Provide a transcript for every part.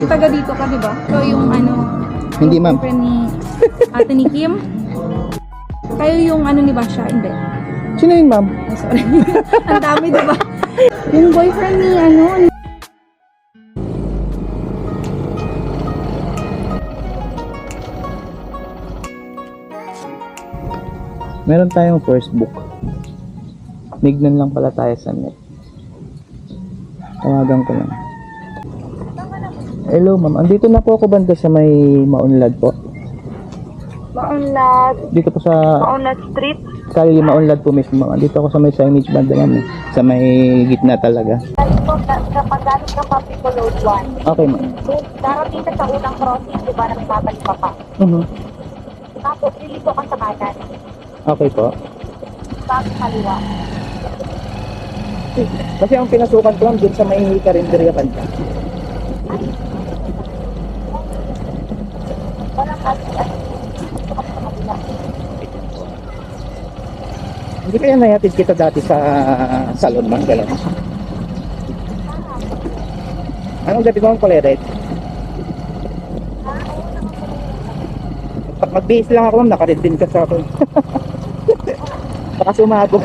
Taga dito ka, di ba? So, yung ano, Hindi, yung ma'am. boyfriend ni ate ni Kim. Kayo yung ano ni Basha, hindi. Sino yun, ma'am? Ay, sorry. Ang dami, di ba? Yung boyfriend ni ano, Meron tayong first book. Mignan lang pala tayo sa net. Tawagan ko lang. Hello, ma'am. Andito na po ako banda sa may Maunlad po. Maunlad. Dito po sa Maunlad Street. Kalye Maunlad po mismo. Andito ako sa may signage banda, ma'am. Sa may gitna talaga. Galing po, kapag galing ka pa, Pico Road 1. Okay, ma'am. So, darating ka sa unang crossing, di ba, nagbabalik ka pa. Tapos, liliko ka sa kanan. Okay po. Bago kaliwa. Kasi ang pinasukan ko lang dun sa may Karinderya banda. Walang kasi, dito ka sa kabila. Hindi kaya nayatid kita dati sa salon, ma'am. Gano'n. Anong gabi mo ang kolerit? Mag-base lang ako, ma'am. Nakarit din ka sa akin. Baka sumabog.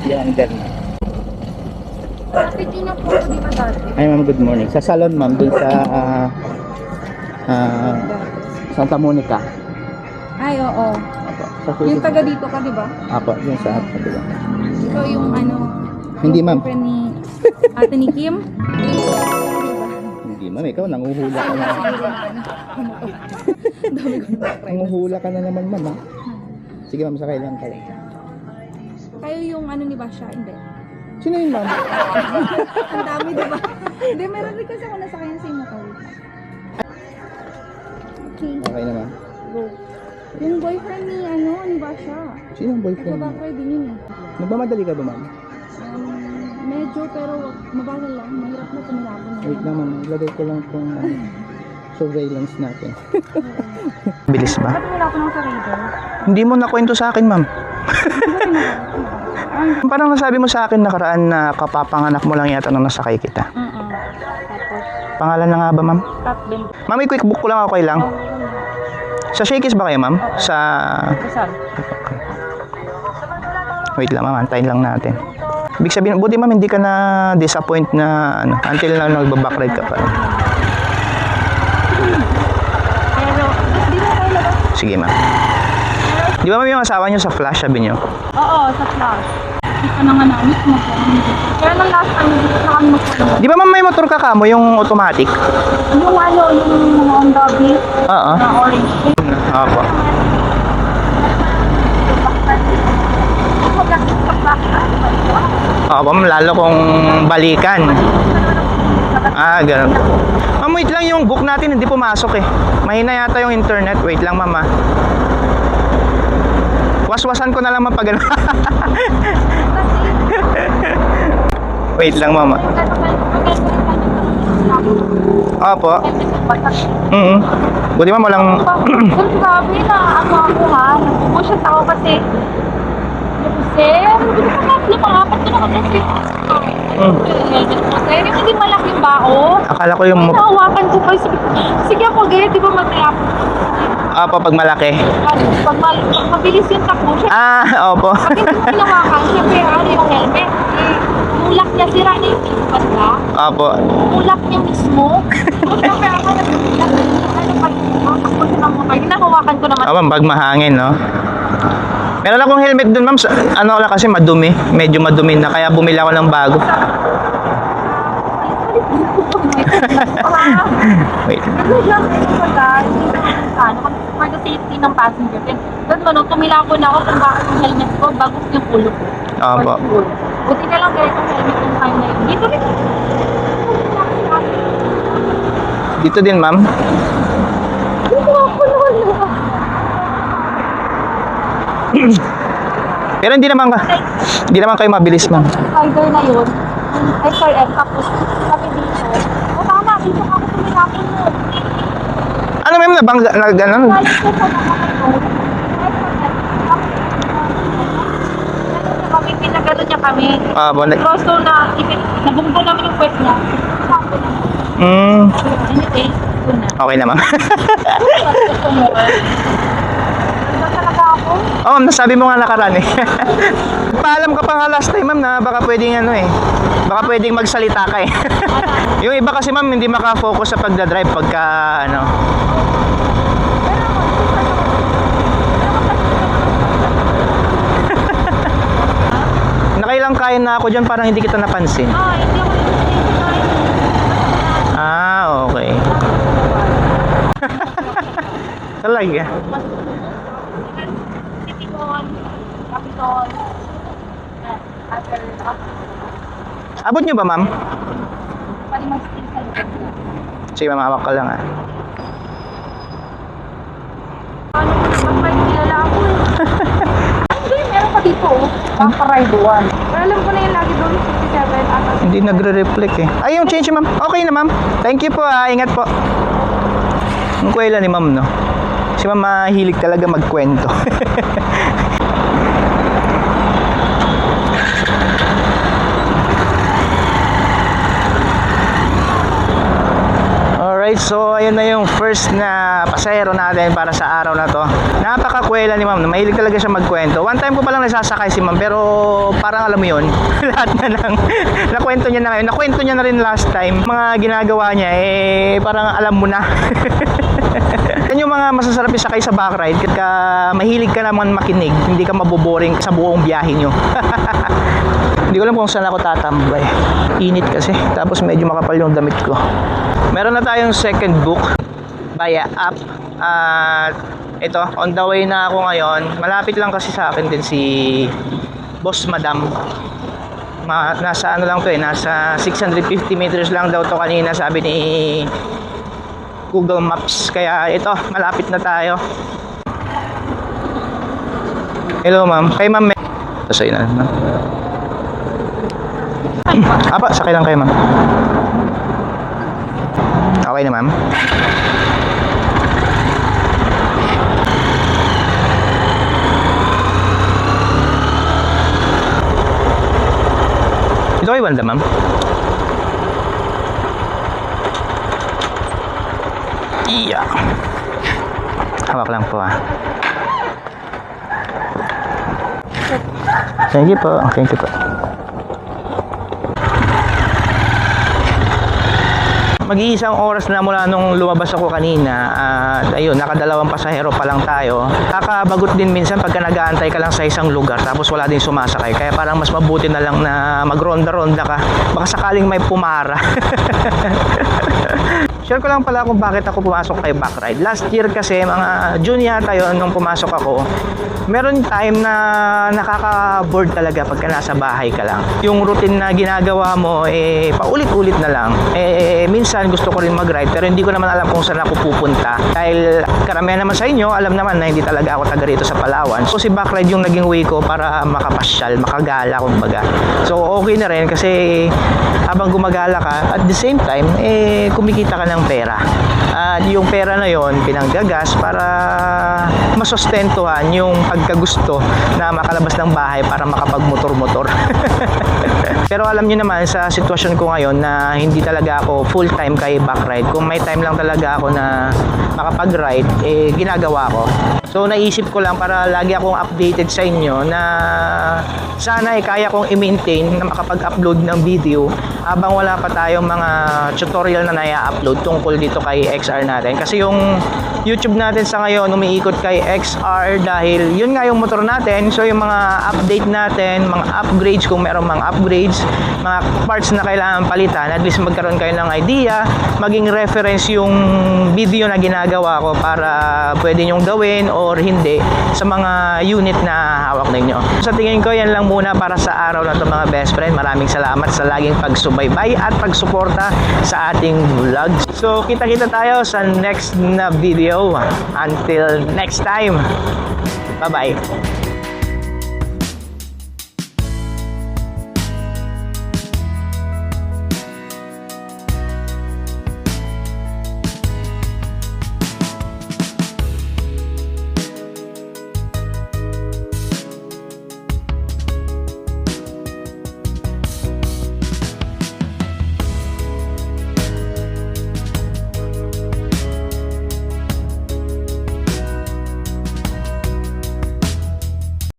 Yan, ganun. Pwede na po, di ba dati? Ay, ma'am, good morning. Sa salon, ma'am, dun sa Santa Monica. Ay, oo. Apo. Sa Yung taga dito ka, di ba? Apo, yun sa kabila. So, yung ano, Hindi, yung ma'am. boyfriend ni ate ni Kim. Hindi, ma'am. Ikaw, nanguhula ka na. Dami ko na. Nanguhula ka na naman, ma'am, ha? Sige, ma'am, sakay lang kayo. Kayo yung ano ni Basha, hindi. Sino yun, ma'am? Ang dami, di ba? Hindi, meron rin kasi ako nasakayan sa inyo kayo. Okay, Okay naman. go. Yung boyfriend ni ano, ni Basha. Sino ang boyfriend mo? Nagbabackfire din yun eh. Nagmamadali ka ba, ma'am? Medyo, pero mabagal lang. Mahirap na tumilapon na. Wait lang, ma'am. Ilagay ko lang itong surveillance natin. Bilis ba? Ba't tumilapon ako sa radar? Hindi mo nakwento sa akin, ma'am. Parang nasabi mo sa akin nakaraan na kapapanganak mo lang yata nung nasakay kita. Tapos, Pangalan na nga ba, ma'am? top din. Ma'am, may quick book ko lang, okay lang. Sa Shakey's ba kayo, ma'am? Sa... Kasal. Wait lang, ma'am. Antayin lang natin. Ibig sabihin, buti ma'am, hindi ka na disappoint na ano, until na nagbaback-ride ka pa. Pero, di ba kayo labas? Sige, ma'am. Di ba ma'am yung asawa niyo sa Flash, sabi niyo? Oo, sa flash. Hindi ko na nga na-miss mo po. Kaya nang last time, hindi ko na kami magpunta. Di ba ma'am may motor ka kamo, yung automatic? Yung ano, yung Honda Beat Oo. na orange. Opo. Opo, ma'am, lalo kung balikan. Ah, ganun. Ma'am, wait lang, yung book natin hindi pumasok eh. Mahina yata yung internet. Wait lang, ma'am, ah. Waswasan ko na lang, ma'am, pag ano. Wait lang, ma'am. Opo. Buti ma'am, walang... Kung sabi na ako ha, nagpupush at ako kasi, sir, hindi ko na lumapat ko na kasi. Sir, yung hindi malaking bao. Akala ko yung... Nahawakan ko pa. Sige ako, gaya, di ba mataya po? Opo, pag malaki. Pag mabilis yung takbo siya. Ah, opo. Pag hindi mo hinawakan, siyempre, ano yung helmet? Mulak niya, sira na yung tinupan ka. Opo. Mulak niya mismo. Siyempre, ako takbo siya ng motor. Hinahawakan ko naman. Ah, ma'am, pag mahangin, no? Meron akong helmet dun, ma'am. Ano lang kasi madumi. Medyo madumi na. Kaya bumili ako ng bago. Wait. Ano lang, for the safety ng passenger. Then, nung tumila ko na ako kung bakit yung helmet ko, bagus yung ulo ko. Opo. Buti na lang gaya yung helmet yung time na yun. Dito rin. Dito din, ma'am. Dito ako noon. Pero hindi naman kayo mabilis, ma'am. Rider na yun. SRM. Tapos, sabi dito. O tama, dito ako tumila ko noon. Ano, ma'am, nabangga, ano? Balik ko sa mga road. Kami, pinagano niya kami. Opo. Cross na, nabunggo namin yung pwet niya. Sakto na. Anyway, ito na. Okay na, ma'am. Pag gusto mo, ano talaga ako? Oh, nasabi mo nga nakaraan eh. Paalam ka pa nga last time, ma'am, na baka pwedeng baka pwedeng magsalita ka eh. Yung iba kasi, ma'am, hindi makafocus sa pagdadrive pagka nakailang kain na ako dyan, parang hindi kita napansin. Hindi ako Okay. Talaga. City Hall, Capitol, other Abot nyo ba, ma'am? pwede mag-stay sa loob. Sige, ma'am, hawak ka lang ah. Ano ko naman may kilala ako eh. Hindi, meron pa dito oh. Paparide 1. Pero alam ko na yung lagi doon, 57 ata. Hindi nagre-reflect eh. Ay, yung change, ma'am. Okay na, ma'am. Thank you po ah. Ingat po. Ang kuwela ni ma'am, no? Si ma'am mahilig talaga magkwento. Alright, so ayun na yung first na pasahero natin para sa araw na to. Napakakwela ni ma'am, mahilig talaga siya magkwento. One time ko palang nasasakay si ma'am, pero parang alam mo yun, lahat na lang nakwento niya na ngayon. Nakwento niya na rin last time. Mga ginagawa niya, parang alam mo na. Yan yung mga masasarap isakay sa backride. Kapag mahilig ka naman makinig, hindi ka maboboring sa buong biyahe nyo. Hindi ko alam kung saan ako tatambay. Init kasi, tapos medyo makapal yung damit ko. Meron na tayong second book via app. At ito, on the way na ako ngayon. Malapit lang kasi sa akin din si Boss Madam. Nasa ano lang to nasa 650 meters lang daw to kanina, sabi ni Google Maps. Kaya ito, malapit na tayo. Hello ma'am. Kay ma'am. Sa'yo na ma'am. Apa, sakay lang kayo ma'am. Okay na ma'am. Ito kayo banda ma'am. Iya. Hawak lang po ah. Thank you po. Thank you po. Mag-iisang oras na mula nung lumabas ako kanina at ayun, nakadalawang pasahero pa lang tayo. Kakabagot din minsan pagka nag-aantay ka lang sa isang lugar tapos wala din sumasakay. Kaya parang mas mabuti na lang na magronda-ronda ka. Baka sakaling may pumara. Share ko lang pala kung bakit ako pumasok kay Backride. Last year kasi, mga June yata yun nung pumasok ako, meron time na nakaka-bored talaga pagka nasa bahay ka lang. Yung routine na ginagawa mo, paulit-ulit na lang. Minsan gusto ko rin mag-ride pero hindi ko naman alam kung saan ako pupunta. Dahil karamihan naman sa inyo, alam naman na hindi talaga ako taga rito sa Palawan. So si Backride yung naging way ko para makapasyal, makagala kumbaga. So okay na rin kasi habang gumagala ka, at the same time, kumikita ka ng pera. At yung pera na yon pinanggagas para masustentuhan yung pagkagusto na makalabas ng bahay para makapagmotor-motor. Pero alam niyo naman sa sitwasyon ko ngayon na hindi talaga ako full time kay Backride. Kung may time lang talaga ako na makapag-ride, ginagawa ko. So naisip ko lang para lagi akong updated sa inyo na sana kaya kong i-maintain na makapag-upload ng video habang wala pa tayong mga tutorial na nai-upload tungkol dito kay XR natin. Kasi yung YouTube natin sa ngayon umiikot kay XR dahil yun nga yung motor natin. So yung mga update natin, mga upgrades, kung meron mga upgrades, mga parts na kailangan palitan, at least magkaroon kayo ng idea, maging reference yung video na ginagawa ko para pwede nyong gawin or hindi sa mga unit na hawak ninyo. Sa tingin ko yan lang muna para sa araw na to mga best friend. Maraming salamat sa laging pagsubaybay at pagsuporta sa ating vlog. So kita-kita tayo sa next na video. Until next time, bye bye.